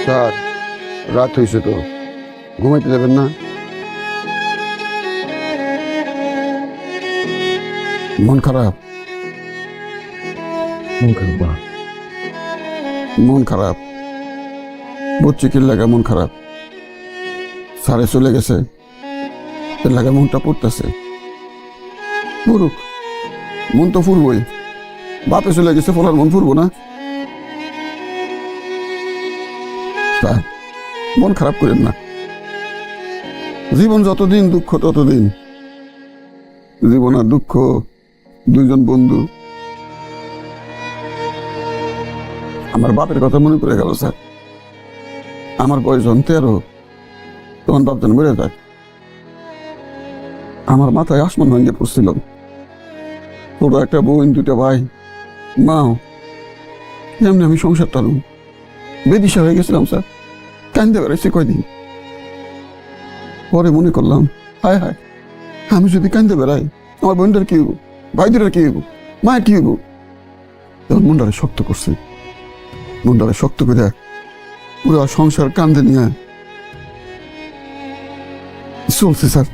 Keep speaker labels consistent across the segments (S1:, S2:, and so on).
S1: Sir, রাত হয়েছে তো, ঘুমাইতে দেবেন না? মন খারাপ? মন খারাপ বুঝছি, কি লাগা মন খারাপ? স্যারে চলে গেছে, এর লাগা মনটা পড়তেছে। ফুরুক, মন তো ফুরবই। বাপে চলে গেছে, ফলার মন ফুরবো না? স্যার, মন খারাপ করেন না। জীবন যতদিন দুঃখ ততদিন। জীবন আর দুঃখ দুইজন বন্ধু। আমার বাপের কথা মনে পড়ে গেল স্যার। আমার বয়স 13, তখন বাপজন বেড়ে যায়। আমার মাথায় আসমান ভেঙে পড়ছিল। ছোট একটা বোন, 2টা ভাই, মাও। এমনি আমি সংসার টানুম বেদিশা হয়ে গেছিলাম স্যার। কান্দে বেড়াইছে কয়দিন। পরে মনে করলাম, হায় হায়, আমি যদি কান্দে বেড়াই, আমার বোনটার কি হইব, ভাইদের কি হইব, মায়ের কি হইব? তখন মনটারে শক্ত করছে। মনটারে শক্ত করে পুরো সংসার কান্দে নিয়ে চলছে স্যার।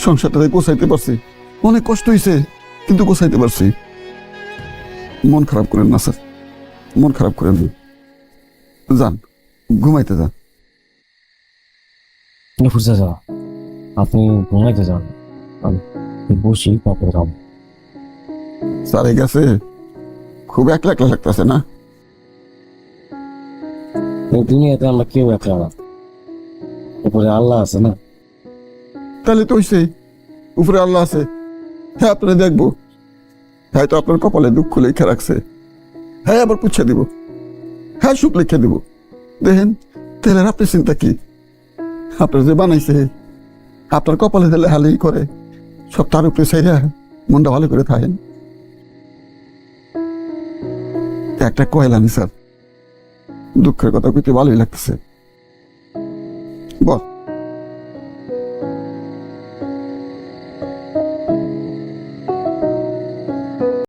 S1: সংসারটাতে গোছাইতে পারছি। অনেক কষ্ট হয়েছে, কিন্তু গোছাইতে পারছি। মন খারাপ করেন না স্যার, মন খারাপ করেন না। যান, ঘুমাইতে যান।
S2: আপনি ঘুমাইতে যান, আমি বসি, তারপরে যাবো।
S1: স্যারে গেছে, খুব একলা একলা লাগতেছে না?
S2: এই দুনিয়াতে আমরা কেউ একলা না, উপরে আল্লাহ আছে না?
S1: তাহলে তো হইছে, উপরে আল্লাহ আছে। হ্যাঁ, আপনারা দেখবো। হ্যাঁ, তো আপনার কপালে দুঃখ লেখা রাখছে। হ্যাঁ, আবার পুছে দিব। হ্যাঁ, সুখ লিখে দিব। দেখেন, তাহলে আপনার চিন্তা কি? আপনার যে বানাইছে, আপনার কপালে দিলে হালেই করে, সব তার উপরে চাইরা মনটা ভালো করে থাকেন। একটা কয়লানি স্যার, দুঃখের কথা কইতে ভালোই লাগতেছে। বল।